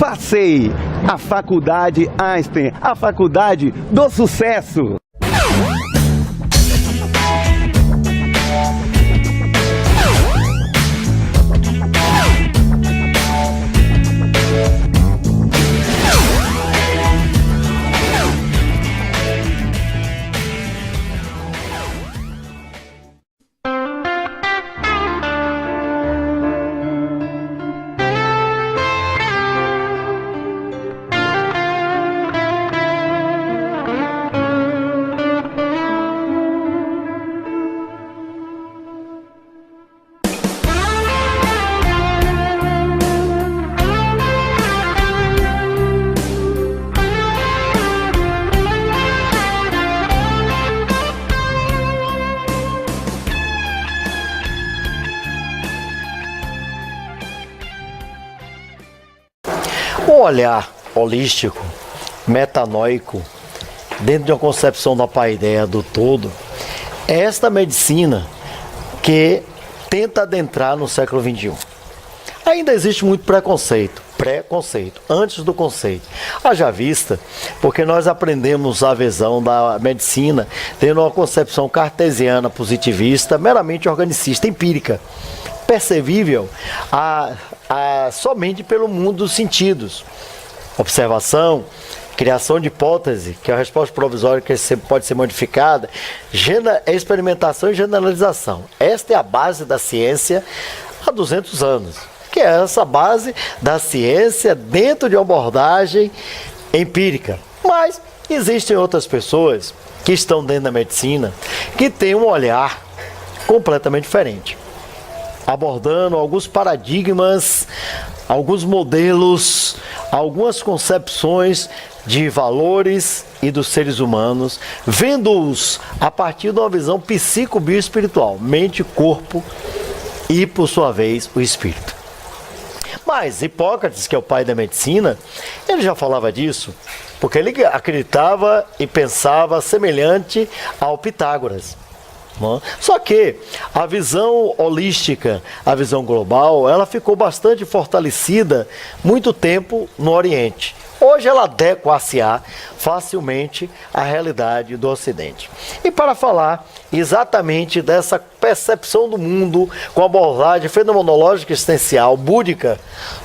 Passei! A Faculdade Einstein, a faculdade do sucesso! Um olhar holístico, metanoico, dentro de uma concepção da paideia do todo, é esta medicina que tenta adentrar no século XXI. Ainda existe muito preconceito, antes do conceito. Haja vista, porque nós aprendemos a visão da medicina tendo uma concepção cartesiana, positivista, meramente organicista, empírica, percebível somente pelo mundo dos sentidos. Observação, criação de hipótese, que é a resposta provisória que pode ser modificada, experimentação e generalização. Esta é a base da ciência há 200 anos, que é essa base da ciência dentro de uma abordagem empírica. Mas existem outras pessoas que estão dentro da medicina que têm um olhar completamente diferente, abordando alguns paradigmas, alguns modelos, algumas concepções de valores e dos seres humanos, vendo-os a partir de uma visão psico-bioespiritual, mente, corpo e, por sua vez, o espírito. Mas Hipócrates, que é o pai da medicina, ele já falava disso, porque ele acreditava e pensava semelhante ao Pitágoras. Só que a visão holística, a visão global, ela ficou bastante fortalecida muito tempo no Oriente. Hoje ela adequa-se-á facilmente à realidade do Ocidente. E para falar exatamente dessa percepção do mundo com a abordagem fenomenológica existencial, búdica,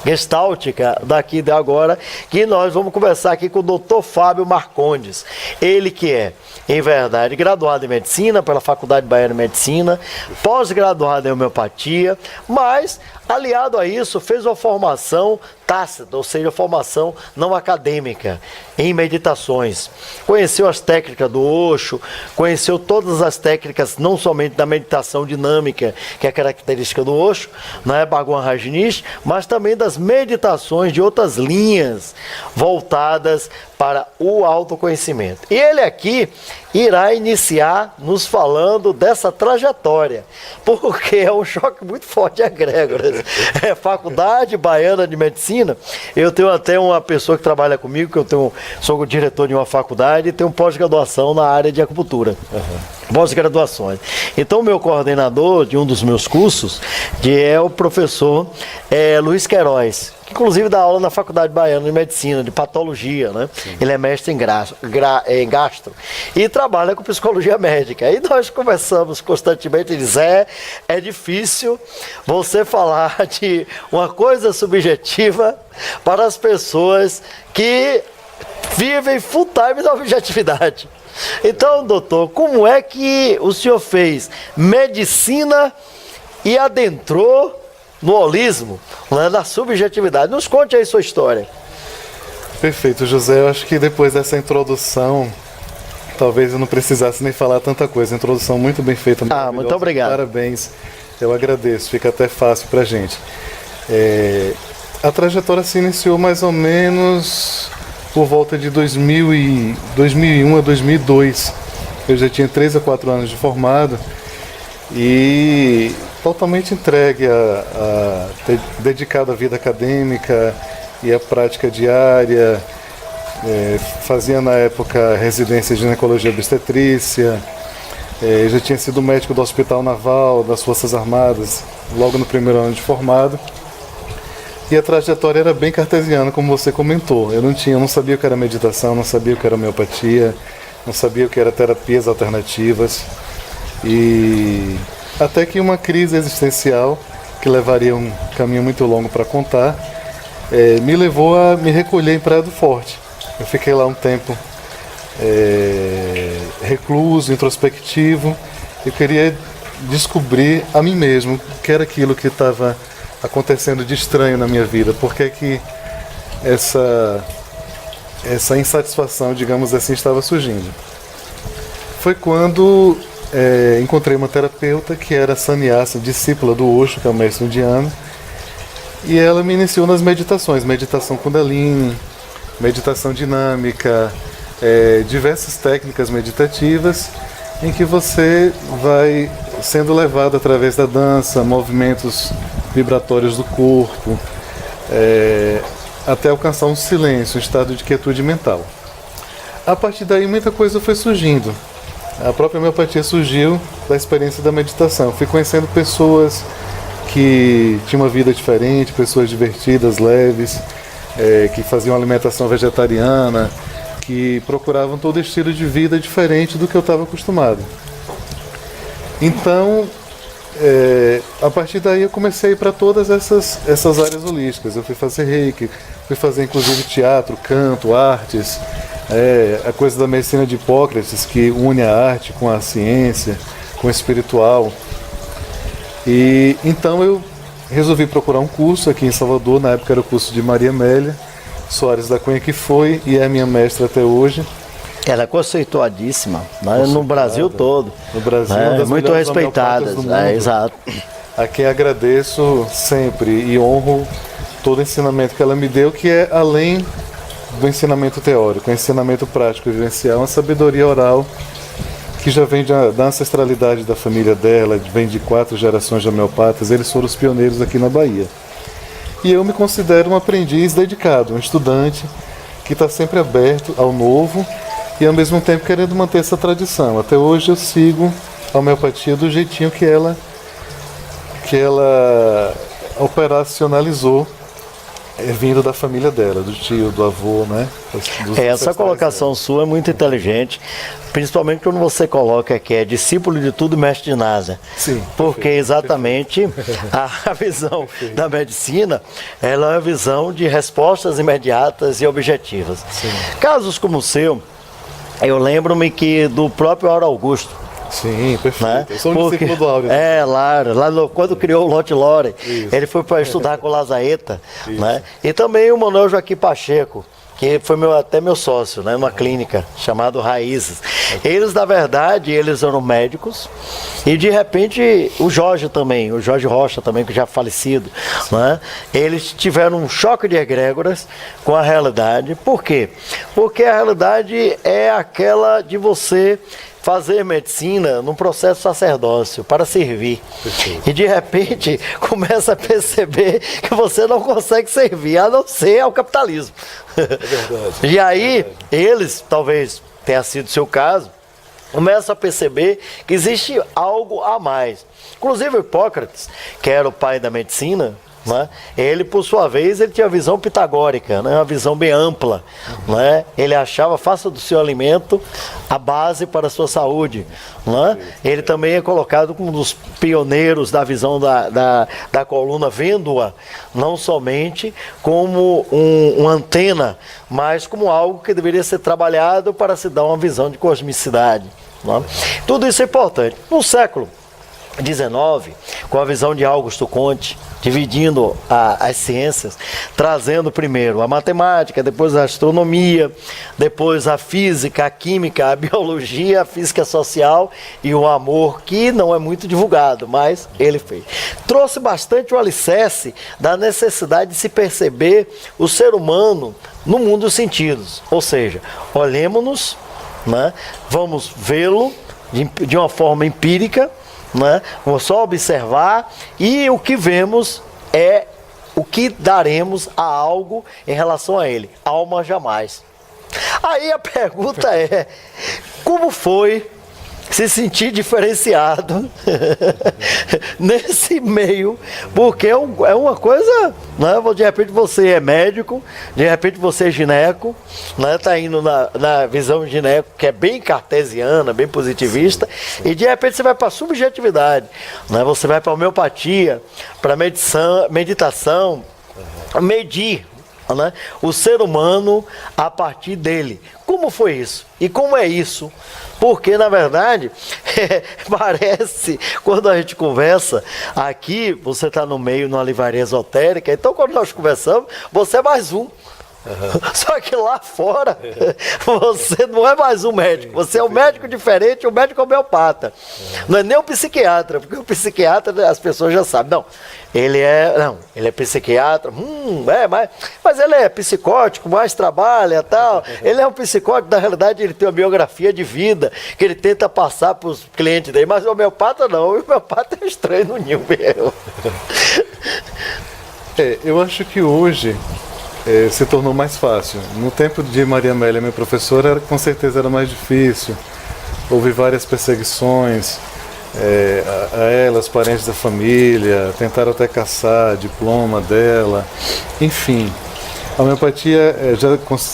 gestáltica, daqui de agora, que nós vamos conversar aqui com o Dr. Fábio Marcondes. Ele que é, em verdade, graduado em Medicina pela Faculdade Baiana de Medicina, pós-graduado em Homeopatia, mas, aliado a isso, fez uma formação tácita, ou seja, formação não acadêmica, em meditações. Conheceu as técnicas do Osho, conheceu todas as técnicas, não somente da meditação dinâmica, que é a característica do Osho, Bhagwan Rajneesh, mas também das meditações de outras linhas voltadas para o autoconhecimento. E ele aqui irá iniciar nos falando dessa trajetória, porque é um choque muito forte de egrégoras. É Faculdade Baiana de Medicina. Eu tenho até uma pessoa que trabalha comigo, que sou o diretor de uma faculdade e tenho pós-graduação na área de acupuntura. Pós-graduações. Então, o meu coordenador de um dos meus cursos é o professor Luiz Queiroz, que inclusive dá aula na Faculdade Baiana de Medicina, de Patologia, né? Ele é mestre em gastro e trabalha com psicologia médica. Aí nós conversamos constantemente, ele diz, é difícil você falar de uma coisa subjetiva para as pessoas que vivem full time na objetividade. Então, doutor, como é que o senhor fez medicina e adentrou no holismo, na subjetividade? Nos conte aí sua história. Perfeito, José. Eu acho que depois dessa introdução, talvez eu não precisasse nem falar tanta coisa. Introdução muito bem feita. Muito obrigado. Parabéns. Eu agradeço. Fica até fácil pra gente. A trajetória se iniciou mais ou menos por volta de 2001 a 2002. Eu já tinha 3 a 4 anos de formado e totalmente entregue dedicado à vida acadêmica e à prática diária. Fazia na época residência de ginecologia e obstetrícia. Já tinha sido médico do Hospital Naval, das Forças Armadas, logo no primeiro ano de formado. E a trajetória era bem cartesiana, como você comentou. Eu não sabia o que era meditação, não sabia o que era homeopatia, não sabia o que era terapias alternativas. E até que uma crise existencial, que levaria um caminho muito longo para contar, me levou a me recolher em Praia do Forte. Eu fiquei lá um tempo recluso, introspectivo. Eu queria descobrir a mim mesmo o que era aquilo que estava acontecendo de estranho na minha vida. Por que que essa insatisfação, digamos assim, estava surgindo. Foi quando encontrei uma terapeuta que era sannyasa, discípula do Osho, que é o mestre indiano, e ela me iniciou nas meditações, meditação Kundalini, meditação dinâmica, diversas técnicas meditativas em que você vai sendo levado através da dança, movimentos vibratórios do corpo, até alcançar um silêncio, um estado de quietude mental. A partir daí muita coisa foi surgindo. A própria homeopatia surgiu da experiência da meditação. Fui conhecendo pessoas que tinham uma vida diferente, pessoas divertidas, leves, que faziam alimentação vegetariana, que procuravam todo estilo de vida diferente do que eu estava acostumado. Então, a partir daí eu comecei a ir para todas essas áreas holísticas. Eu fui fazer reiki, fui fazer inclusive teatro, canto, artes, a coisa da medicina de Hipócrates, que une a arte com a ciência, com o espiritual. E então eu resolvi procurar um curso aqui em Salvador. Na época era o curso de Maria Amélia Soares da Cunha, que foi e é minha mestra até hoje. Ela é conceituadíssima, né? No Brasil todo. No Brasil, uma das muito melhores respeitadas. homeopatas do mundo. Exato. A quem agradeço sempre e honro todo o ensinamento que ela me deu, que é além do ensinamento teórico, é ensinamento prático e vivencial, uma sabedoria oral que já vem da ancestralidade da família dela, vem de 4 gerações de homeopatas. Eles foram os pioneiros aqui na Bahia. E eu me considero um aprendiz dedicado, um estudante que está sempre aberto ao novo e ao mesmo tempo querendo manter essa tradição. Até hoje eu sigo a homeopatia do jeitinho que ela operacionalizou, vindo da família dela, do tio, do avô, né? Essa colocação sua é muito inteligente, principalmente quando você coloca que é discípulo de tudo, mestre de nada. Sim. Porque exatamente a visão da medicina, ela é uma visão de respostas imediatas e objetivas. Sim. Casos como o seu, eu lembro-me que do próprio Auro Augusto. Sim, perfeito. Né? Eu sou um discípulo do Áureo. Quando criou o Lotte Lore, ele foi para estudar com o Lazaeta, né? E também o Manuel Joaquim Pacheco, que foi até meu sócio, né, numa clínica chamada Raízes. Eles, na verdade, eles eram médicos, e de repente o Jorge Rocha também, que já é falecido, né, eles tiveram um choque de egrégoras com a realidade. Por quê? Porque a realidade é aquela de você fazer medicina num processo sacerdócio para servir. Perfeito. E de repente começa a perceber que você não consegue servir, a não ser ao capitalismo. É verdade. E aí, eles, talvez tenha sido o seu caso, começam a perceber que existe algo a mais. Inclusive o Hipócrates, que era o pai da medicina, né? Ele, por sua vez, ele tinha a visão pitagórica, né? Uma visão bem ampla, né? Ele achava, faça do seu alimento a base para a sua saúde, né? Ele também é colocado como um dos pioneiros da visão da coluna, vendo-a não somente como uma antena, mas como algo que deveria ser trabalhado para se dar uma visão de cosmicidade, né? Tudo isso é importante. No século XIX, com a visão de Augusto Comte, dividindo as ciências, trazendo primeiro a matemática, depois a astronomia, depois a física, a química, a biologia, a física social e o amor, que não é muito divulgado, mas ele fez. Trouxe bastante o alicerce da necessidade de se perceber o ser humano no mundo dos sentidos, ou seja, olhemos-nos, né? Vamos vê-lo de uma forma empírica, né? Vamos só observar, e o que vemos é o que daremos a algo em relação a ele. Alma jamais. Aí a pergunta é: como foi se sentir diferenciado nesse meio, porque é uma coisa, né? De repente você é médico, de repente você é gineco, né? Tá indo na visão gineco, que é bem cartesiana, bem positivista, e de repente você vai para a subjetividade, né? Você vai para a homeopatia, para meditação, medir, né, o ser humano a partir dele. Como foi isso? E como é isso? Porque, na verdade, parece, quando a gente conversa aqui, você está no meio, numa livraria esotérica, então quando nós conversamos, você é mais um. Só que lá fora, você não é mais um médico, você é um médico diferente, um médico homeopata. Não é nem um psiquiatra, porque o psiquiatra as pessoas já sabem. Não, ele é psiquiatra, mas ele é psicótico, mais trabalha tal. Ele é um psicótico, na realidade ele tem uma biografia de vida que ele tenta passar para os clientes dele, mas o homeopata não, o homeopata é estranho no ninho mesmo. Eu acho que hoje se tornou mais fácil. No tempo de Maria Amélia, minha professora, com certeza era mais difícil. Houve várias perseguições a ela, os parentes da família, tentaram até caçar diploma dela. Enfim, a homeopatia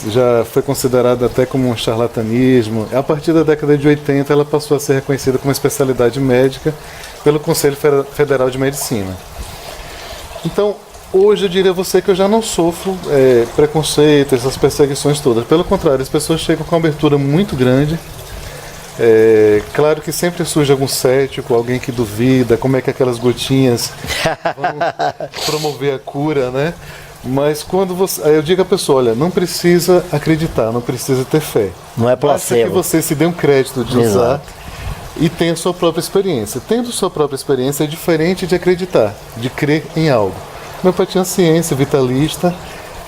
já foi considerada até como um charlatanismo. A partir da década de 80, ela passou a ser reconhecida como especialidade médica pelo Conselho Federal de Medicina. Então, hoje eu diria a você que eu já não sofro preconceito, essas perseguições todas. Pelo contrário, as pessoas chegam com uma abertura muito grande. Claro que sempre surge algum cético, alguém que duvida como é que aquelas gotinhas vão promover a cura, né? Mas quando eu digo à pessoa, olha, não precisa acreditar, não precisa ter fé. Não é placebo. Basta que você se dê um crédito de usar e tenha a sua própria experiência. Tendo sua própria experiência é diferente de acreditar, de crer em algo. Homeopatia é uma ciência vitalista,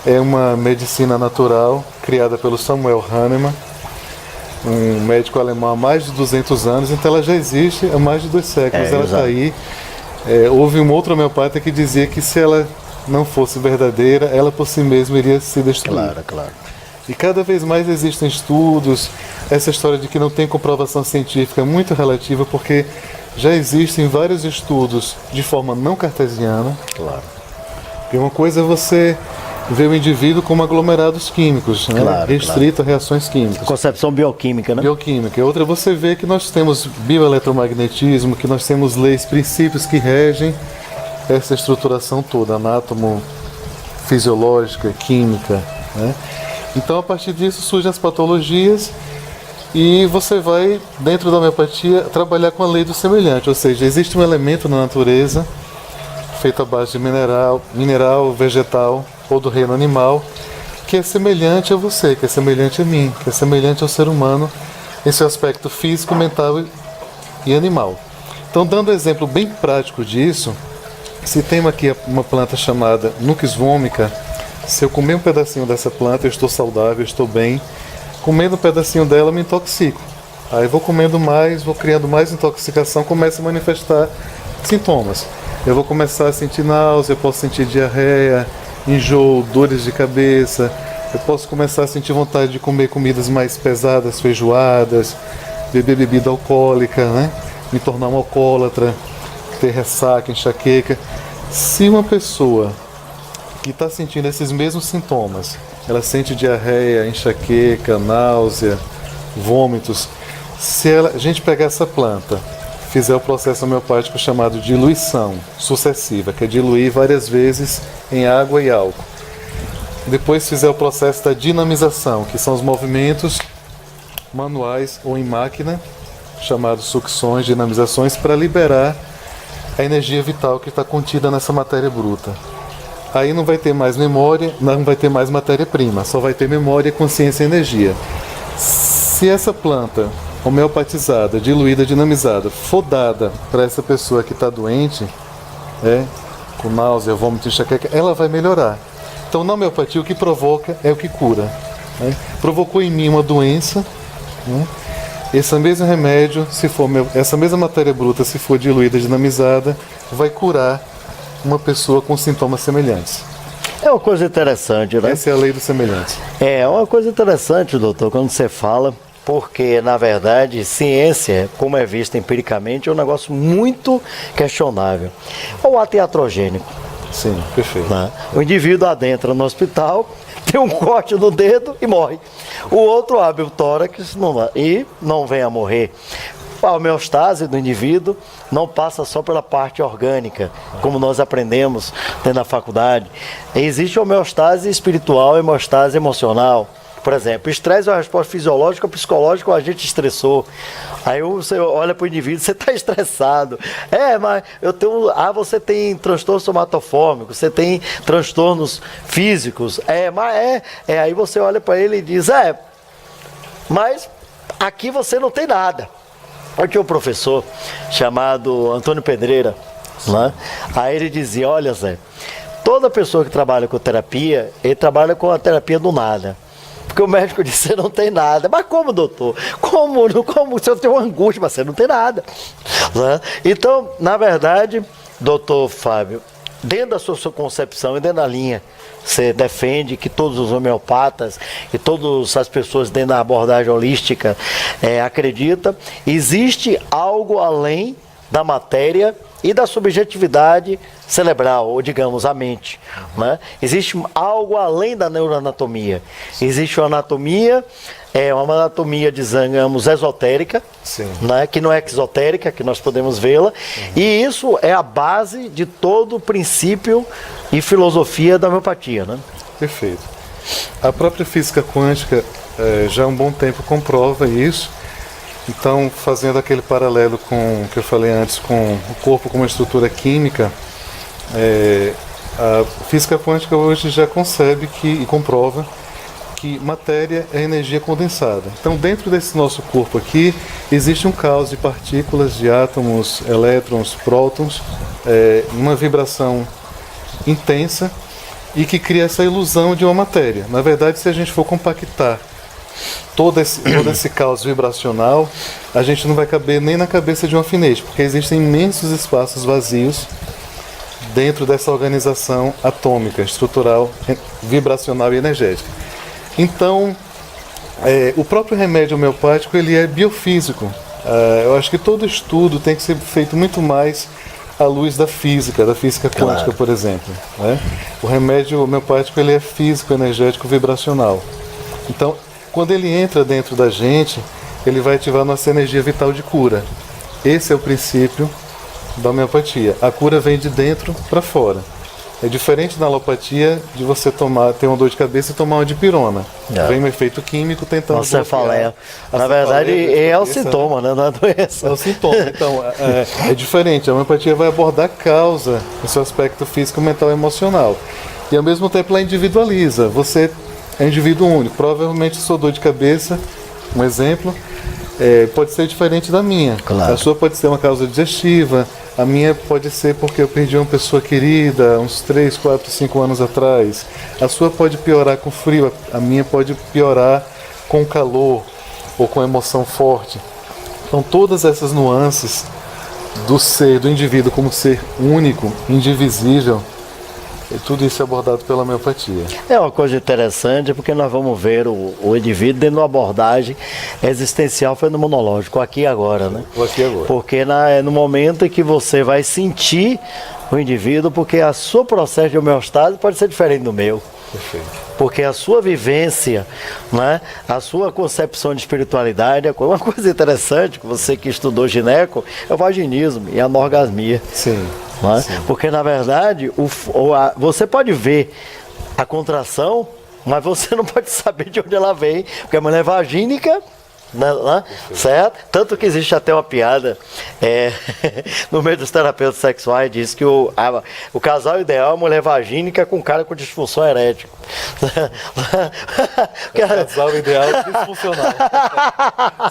é uma medicina natural criada pelo Samuel Hahnemann, um médico alemão há mais de 200 anos, então ela já existe há mais de 2 séculos, ela está aí. Houve uma outra homeopata que dizia que se ela não fosse verdadeira, ela por si mesma iria se destruir. Claro. E cada vez mais existem estudos, essa história de que não tem comprovação científica é muito relativa, porque já existem vários estudos de forma não cartesiana. Claro. E uma coisa é você ver o indivíduo como aglomerados químicos, né? Restrito a reações químicas. Concepção bioquímica, né? Bioquímica. Outra é você ver que nós temos bioeletromagnetismo, que nós temos leis, princípios que regem essa estruturação toda, anátomo, fisiológica, química, né? Então, a partir disso, surgem as patologias e você vai, dentro da homeopatia, trabalhar com a lei do semelhante, ou seja, existe um elemento na natureza feito à base de mineral, vegetal ou do reino animal, que é semelhante a você, que é semelhante a mim, que é semelhante ao ser humano, em seu aspecto físico, mental e animal. Então, dando um exemplo bem prático disso, se tem aqui uma planta chamada Nux vomica, se eu comer um pedacinho dessa planta, eu estou saudável, eu estou bem. Comendo um pedacinho dela, eu me intoxico. Aí vou comendo mais, vou criando mais intoxicação, começa a manifestar sintomas. Eu vou começar a sentir náusea, eu posso sentir diarreia, enjoo, dores de cabeça. Eu posso começar a sentir vontade de comer comidas mais pesadas, feijoadas, beber bebida alcoólica, né? Me tornar um alcoólatra, ter ressaca, enxaqueca. Se uma pessoa que está sentindo esses mesmos sintomas, ela sente diarreia, enxaqueca, náusea, vômitos, se a gente pegar essa planta, fizer o processo homeopático chamado diluição sucessiva, que é diluir várias vezes em água e álcool. Depois fizer o processo da dinamização, que são os movimentos manuais ou em máquina, chamados sucções, dinamizações, para liberar a energia vital que está contida nessa matéria bruta. Aí não vai ter mais memória, não vai ter mais matéria-prima, só vai ter memória, consciência e energia. Se essa planta homeopatizada, diluída, dinamizada, for dada para essa pessoa que está doente, com náusea, vômito, enxaqueca, ela vai melhorar. Então, na homeopatia, o que provoca é o que cura. Né? Provocou em mim uma doença, né? Esse mesmo remédio, essa mesma matéria bruta, se for diluída, dinamizada, vai curar uma pessoa com sintomas semelhantes. É uma coisa interessante, né? Essa é a lei dos semelhantes. É uma coisa interessante, doutor, quando você fala porque, na verdade, ciência, como é vista empiricamente, é um negócio muito questionável. O ato iatrogênico. Sim, perfeito. Né? O indivíduo adentra no hospital, tem um corte no dedo e morre. O outro abre o tórax e não vem a morrer. A homeostase do indivíduo não passa só pela parte orgânica, como nós aprendemos dentro da faculdade. Existe homeostase espiritual e homeostase emocional. Por exemplo, estresse é uma resposta fisiológica ou psicológica, o agente estressou. Aí você olha para o indivíduo, você está estressado. Mas eu tenho. Você tem transtorno somatofômico, você tem transtornos físicos. Aí você olha para ele e diz, mas aqui você não tem nada. Eu tinha um professor chamado Antônio Pedreira, né? Aí ele dizia, olha Zé, toda pessoa que trabalha com terapia, ele trabalha com a terapia do nada. Porque o médico disse, você não tem nada. Mas como, doutor? Como? Você tem uma angústia, mas você não tem nada. Né? Então, na verdade, doutor Fábio, dentro da sua concepção e dentro da linha, você defende que todos os homeopatas e todas as pessoas dentro da abordagem holística acreditam, existe algo além da matéria e da subjetividade cerebral, ou digamos, a mente. Né? Existe algo além da neuroanatomia. Existe uma anatomia, uma anatomia, digamos, esotérica, né? Que não é exotérica, que nós podemos vê-la, e isso é a base de todo o princípio e filosofia da homeopatia. Né? Perfeito. A própria física quântica já há um bom tempo comprova isso. Então, fazendo aquele paralelo com o que eu falei antes, com o corpo como uma estrutura química, a física quântica hoje já concebe e comprova que matéria é energia condensada. Então, dentro desse nosso corpo aqui, existe um caos de partículas, de átomos, elétrons, prótons, uma vibração intensa e que cria essa ilusão de uma matéria. Na verdade, se a gente for compactar todo esse caos vibracional, a gente não vai caber nem na cabeça de um alfinete, porque existem imensos espaços vazios dentro dessa organização atômica, estrutural, vibracional e energética. Então, o próprio remédio homeopático ele é biofísico. Eu acho que todo estudo tem que ser feito muito mais à luz da física quântica, por exemplo. Né? O remédio homeopático ele é físico, energético, vibracional. Então, quando ele entra dentro da gente, ele vai ativar nossa energia vital de cura. Esse é o princípio da homeopatia. A cura vem de dentro para fora. É diferente da alopatia de você ter uma dor de cabeça e tomar uma dipirona. Vem um efeito químico tentando... Você fala, na verdade é o sintoma, né? Não é a doença. É o sintoma. Então, é diferente. A homeopatia vai abordar a causa, o seu aspecto físico, mental e emocional. E ao mesmo tempo ela individualiza. Você é um indivíduo único. Provavelmente sua dor de cabeça, um exemplo, pode ser diferente da minha. Claro. A sua pode ser uma causa digestiva, a minha pode ser porque eu perdi uma pessoa querida uns 3, 4, 5 anos atrás. A sua pode piorar com frio, a minha pode piorar com calor ou com emoção forte. Então todas essas nuances do ser, do indivíduo como ser único, indivisível, tudo isso é abordado pela homeopatia. É uma coisa interessante porque nós vamos ver o indivíduo dentro de uma abordagem existencial fenomenológico, aqui e agora, né? O aqui e agora. Porque é no momento em que você vai sentir o indivíduo, porque o seu processo de homeostase pode ser diferente do meu. Perfeito. Porque a sua vivência, né, a sua concepção de espiritualidade, uma coisa interessante, você que estudou gineco, é o vaginismo e a anorgasmia. Sim. Né? Sim. Porque na verdade você pode ver a contração, mas você não pode saber de onde ela vem, porque a mulher é vagínica, né? Certo? Tanto que existe até uma piada no meio dos terapeutas sexuais, diz que o casal ideal é a mulher vagínica com cara com disfunção erétil. O casal ideal é disfuncional.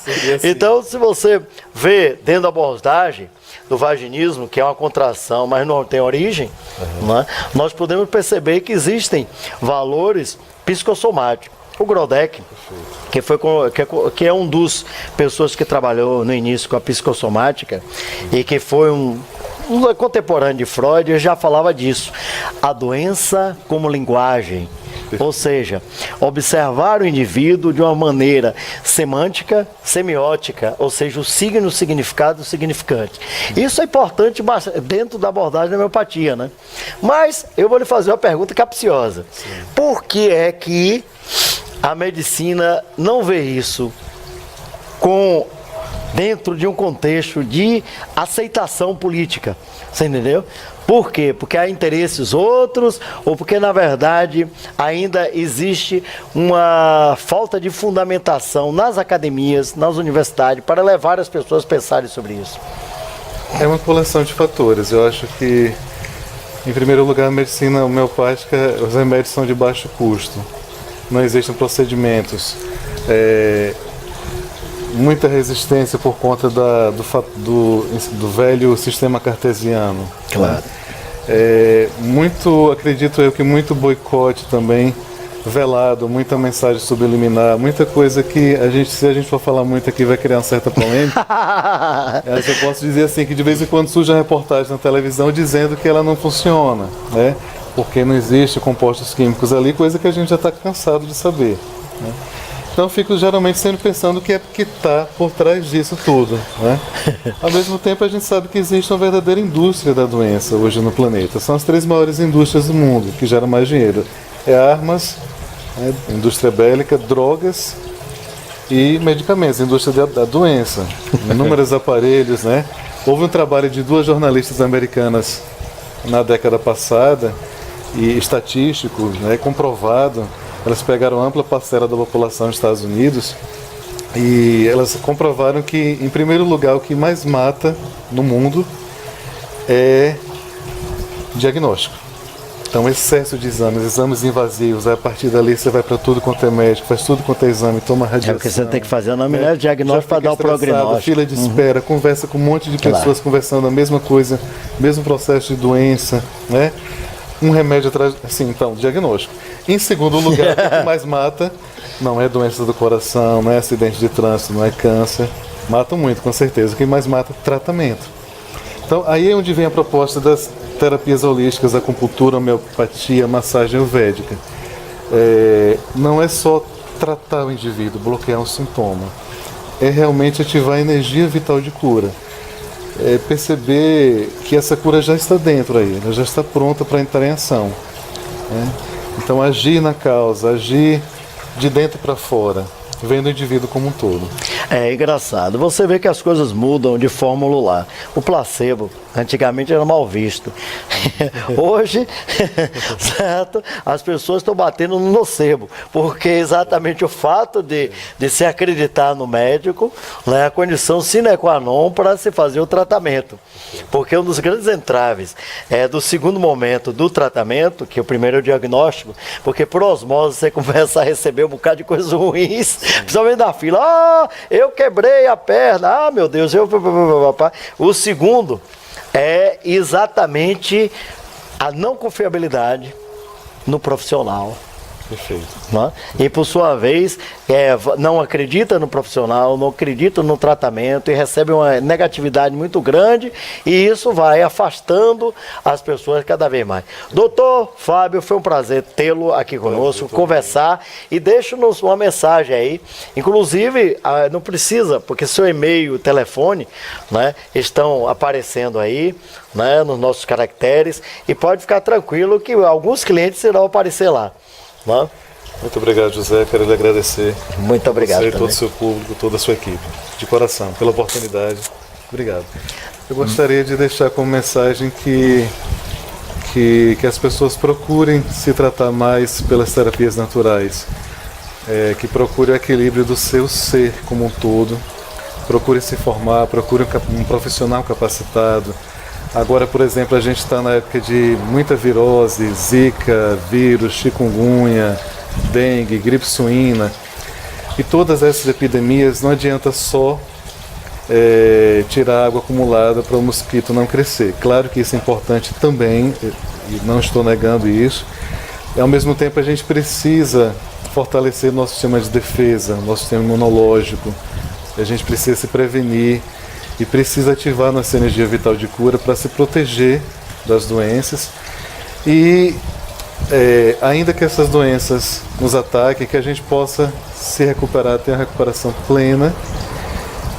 Seria assim. Então, se você vê dentro da abordagem do vaginismo, que é uma contração, mas não tem origem, né? Nós podemos perceber que existem valores psicossomáticos. O Grodeck, que é um dos pessoas que trabalhou no início com a psicossomática e que foi um contemporâneo de Freud, já falava disso. A doença como linguagem, Ou seja, observar o indivíduo de uma maneira semântica, semiótica, ou seja, o signo, o significado, o significante. Isso é importante dentro da abordagem da homeopatia, né? Mas eu vou lhe fazer uma pergunta capciosa. Sim. Por que é que a medicina não vê isso dentro de um contexto de aceitação política? Você entendeu? Por quê? Porque há interesses outros ou porque, na verdade, ainda existe uma falta de fundamentação nas academias, nas universidades, para levar as pessoas a pensarem sobre isso? É uma coleção de fatores. Eu acho que, em primeiro lugar, a medicina homeopática, os remédios são de baixo custo. Não existem procedimentos. Muita resistência por conta do velho sistema cartesiano. Claro. Acredito eu que muito boicote também velado, muita mensagem subliminar, muita coisa que se a gente for falar muito aqui vai criar uma certa polêmica. Mas eu posso dizer assim que de vez em quando surge uma reportagem na televisão dizendo que ela não funciona, né? Porque não existe compostos químicos ali, coisa que a gente já está cansado de saber, né? Então eu fico geralmente sempre pensando o que é que está por trás disso tudo, né? Ao mesmo tempo a gente sabe que existe uma verdadeira indústria da doença hoje no planeta. São as 3 maiores indústrias do mundo que geram mais dinheiro. Armas, né, indústria bélica, drogas e medicamentos, indústria da doença. Inúmeros aparelhos, né? Houve um trabalho de 2 jornalistas americanas na década passada, e estatístico, né, comprovado. Elas pegaram ampla parcela da população dos Estados Unidos e elas comprovaram que, em primeiro lugar, o que mais mata no mundo é diagnóstico. Então, excesso de exames invasivos, a partir dali você vai para tudo quanto é médico, faz tudo quanto é exame, toma radiação. É o que você tem que fazer, não é diagnóstico para dar o prognóstico. Fila de espera, conversa com um monte de pessoas conversando a mesma coisa, mesmo processo de doença, né? Um remédio atrás, assim, então, diagnóstico. Em segundo lugar, o que mais mata não é doença do coração, não é acidente de trânsito, não é câncer. Matam muito, com certeza. O que mais mata é tratamento. Então, aí é onde vem a proposta das terapias holísticas, acupuntura, homeopatia, massagem ayurvédica. Não é só tratar o indivíduo, bloquear um sintoma. É realmente ativar a energia vital de cura. Perceber que essa cura já está dentro aí, ela já está pronta para entrar em ação, né? Então agir na causa, agir de dentro para fora, vendo o indivíduo como um todo. É engraçado, você vê que as coisas mudam de fórmula lá. O placebo, antigamente era mal visto. Hoje, certo, as pessoas estão batendo no nocebo, porque exatamente o fato de se acreditar no médico, né, é a condição sine qua non para se fazer o tratamento. Porque um dos grandes entraves do segundo momento do tratamento, que o primeiro é o diagnóstico, porque por osmose você começa a receber um bocado de coisas ruins, principalmente da fila. Eu quebrei a perna, meu Deus, O segundo é exatamente a não confiabilidade no profissional. Perfeito. Né? E por sua vez, não acredita no profissional, não acredita no tratamento e recebe uma negatividade muito grande e isso vai afastando as pessoas cada vez mais. Doutor Fábio, foi um prazer tê-lo aqui conosco, conversar e deixe-nos uma mensagem aí. Inclusive, não precisa, porque seu e-mail, telefone, né, estão aparecendo aí, né, nos nossos caracteres e pode ficar tranquilo que alguns clientes irão aparecer lá. Não? Muito obrigado, José. Quero lhe agradecer. Muito obrigado. Você e todo o seu público, toda a sua equipe. De coração, pela oportunidade. Obrigado. Eu gostaria de deixar como mensagem que as pessoas procurem se tratar mais pelas terapias naturais. Que procurem o equilíbrio do seu ser como um todo. Procurem se formar, procurem um profissional capacitado. Agora, por exemplo, a gente está na época de muita virose, zika, vírus, chikungunya, dengue, gripe suína. E todas essas epidemias não adianta só tirar água acumulada para o mosquito não crescer. Claro que isso é importante também, e não estou negando isso. E, ao mesmo tempo, a gente precisa fortalecer nosso sistema de defesa, nosso sistema imunológico. A gente precisa se prevenir. E precisa ativar nossa energia vital de cura para se proteger das doenças e ainda que essas doenças nos ataquem, que a gente possa se recuperar, ter uma recuperação plena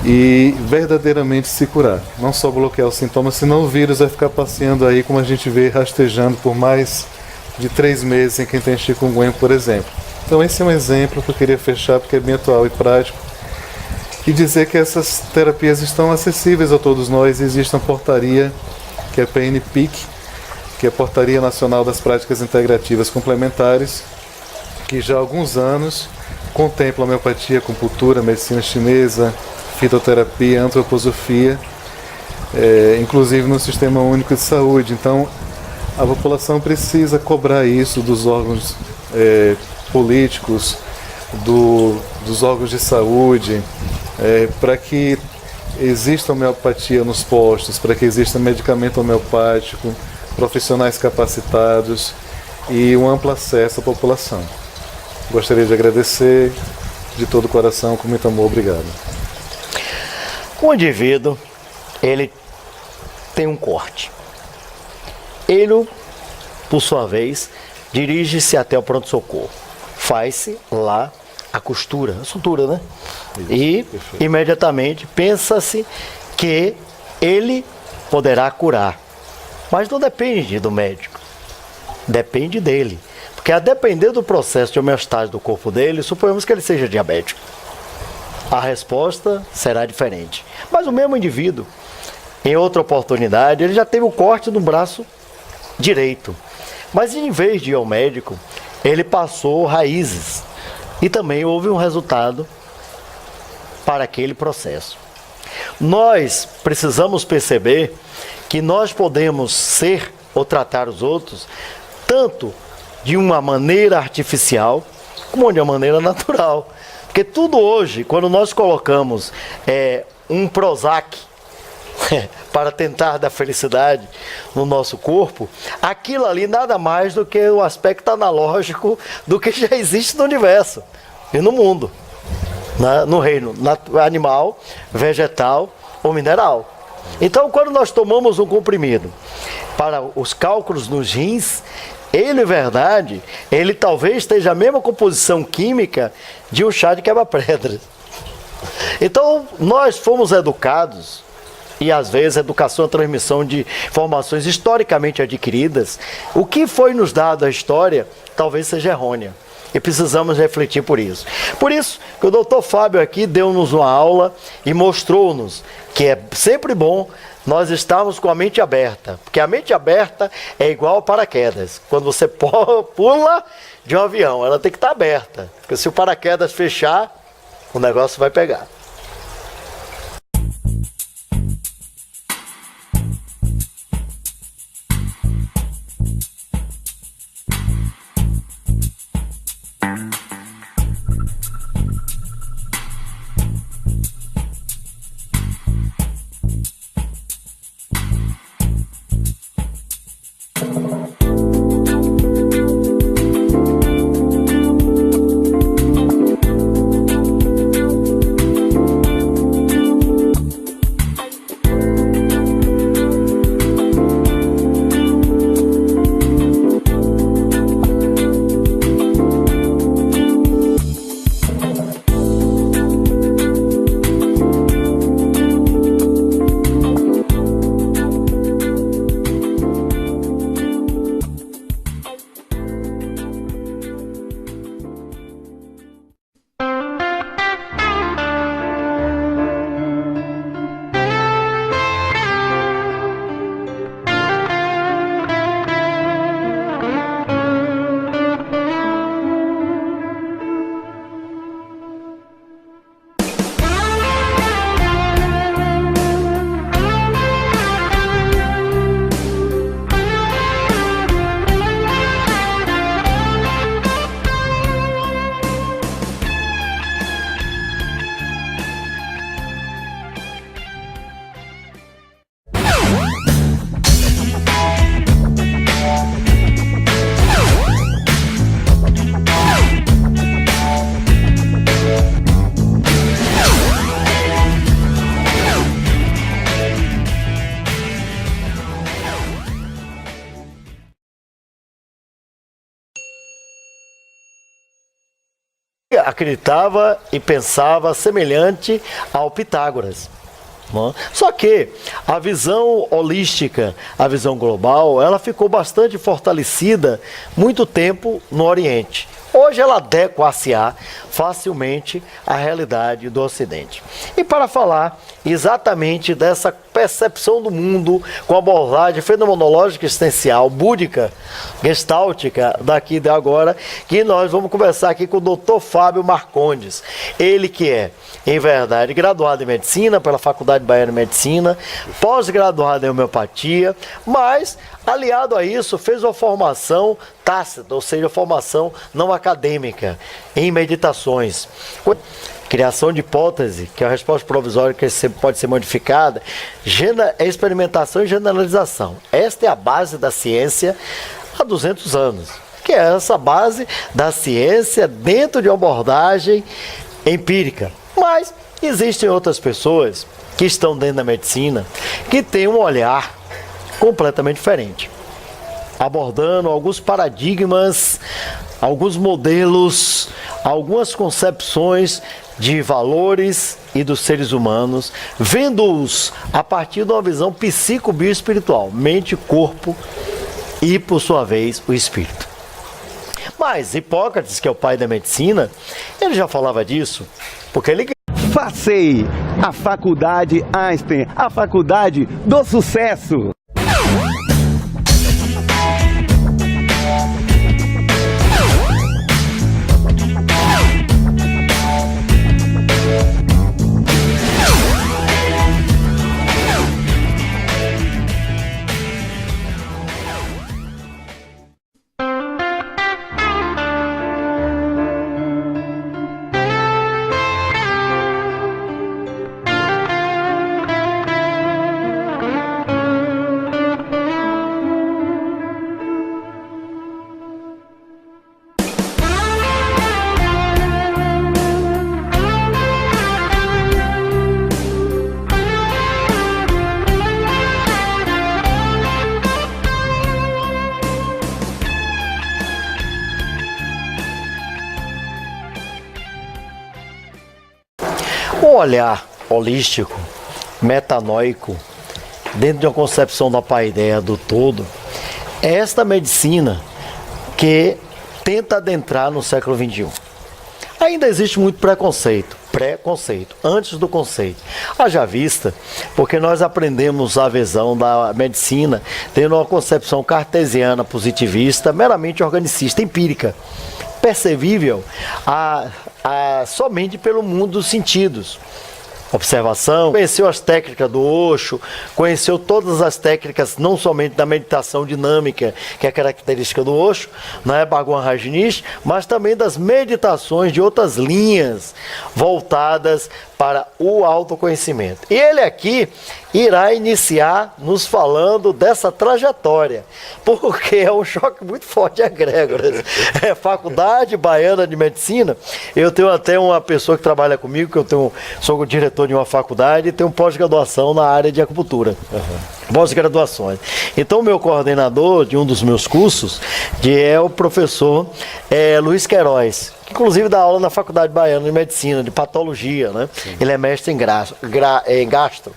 e verdadeiramente se curar. Não só bloquear os sintomas, senão o vírus vai ficar passeando aí, como a gente vê, rastejando por mais de 3 meses em quem tem chikungunya, por exemplo. Então esse é um exemplo que eu queria fechar, porque é bem atual e prático, e dizer que essas terapias estão acessíveis a todos nós. Existe uma portaria, que é a PNPIC, que é a Portaria Nacional das Práticas Integrativas Complementares, que já há alguns anos contempla homeopatia, acupuntura, medicina chinesa, fitoterapia, antroposofia, inclusive no Sistema Único de Saúde. Então, a população precisa cobrar isso dos órgãos políticos, dos órgãos de saúde, para que exista homeopatia nos postos, para que exista medicamento homeopático, profissionais capacitados e um amplo acesso à população. Gostaria de agradecer de todo o coração, com muito amor. Obrigado. O indivíduo, ele tem um corte. Ele, por sua vez, dirige-se até o pronto-socorro. Faz-se lá a costura, a sutura, né? Isso, e perfeito. Imediatamente pensa-se que ele poderá curar. Mas não depende do médico, depende dele. Porque a depender do processo de homeostase do corpo dele, suponhamos que ele seja diabético. A resposta será diferente. Mas o mesmo indivíduo, em outra oportunidade, ele já teve o corte no braço direito. Mas em vez de ir ao médico, ele passou raízes. E também houve um resultado para aquele processo. Nós precisamos perceber que nós podemos ser ou tratar os outros tanto de uma maneira artificial como de uma maneira natural. Porque tudo hoje, quando nós colocamos um Prozac para tentar dar felicidade no nosso corpo, aquilo ali nada mais do que o aspecto analógico do que já existe no universo e no mundo, no reino animal, vegetal ou mineral. Então, quando nós tomamos um comprimido para os cálculos nos rins, ele talvez esteja a mesma composição química de um chá de quebra-pedras. Então, nós fomos educados, e às vezes a educação é a transmissão de informações historicamente adquiridas. O que foi nos dado à história talvez seja errônea. E precisamos refletir por isso. Por isso que o Dr. Fábio aqui deu-nos uma aula e mostrou-nos que é sempre bom nós estarmos com a mente aberta. Porque a mente aberta é igual ao paraquedas. Quando você pula de um avião, ela tem que estar aberta. Porque se o paraquedas fechar, o negócio vai pegar. acreditava e pensava semelhante ao Pitágoras. Só que a visão holística, a visão global, ela ficou bastante fortalecida muito tempo no Oriente. Hoje ela adequa-se-á facilmente à realidade do Ocidente. E para falar exatamente dessa percepção do mundo com a abordagem fenomenológica existencial, búdica, gestáltica, daqui de agora, que nós vamos conversar aqui com o Dr. Fábio Marcondes. Ele que é, em verdade, graduado em Medicina pela Faculdade Baiana de Medicina, pós-graduado em Homeopatia, mas, aliado a isso, fez uma formação tácita, ou seja, formação não acadêmica, em meditações. Criação de hipótese, que é a resposta provisória que pode ser modificada, é experimentação e generalização. Esta é a base da ciência há 200 anos, que é essa base da ciência dentro de uma abordagem empírica. Mas existem outras pessoas que estão dentro da medicina que têm um olhar completamente diferente, abordando alguns paradigmas, alguns modelos, algumas concepções de valores e dos seres humanos, vendo-os a partir de uma visão psico-bioespiritual, mente, corpo e, por sua vez, o espírito. Mas Hipócrates, que é o pai da medicina, ele já falava disso, porque ele... Facei, a Faculdade Einstein, a Faculdade do Sucesso. Um olhar holístico, metanoico, dentro de uma concepção da paideia do todo, é esta medicina que tenta adentrar no século XXI. Ainda existe muito preconceito, antes do conceito. Haja vista, porque nós aprendemos a visão da medicina tendo uma concepção cartesiana, positivista, meramente organicista, empírica, percebível somente pelo mundo dos sentidos. Observação, conheceu as técnicas do Osho, conheceu todas as técnicas, não somente da meditação dinâmica, que é a característica do Osho, não é Bhagwan Rajneesh, mas também das meditações de outras linhas voltadas para o autoconhecimento. E ele aqui irá iniciar nos falando dessa trajetória, porque é um choque muito forte a egrégoras. É Faculdade Baiana de Medicina. Eu tenho até uma pessoa que trabalha comigo, que sou o diretor de uma faculdade e tenho pós-graduação na área de acupuntura. Pós-graduações. Então, o meu coordenador de um dos meus cursos é o professor Luiz Queiroz, que inclusive dá aula na Faculdade Baiana de Medicina, de Patologia, né? Ele é mestre em gastro.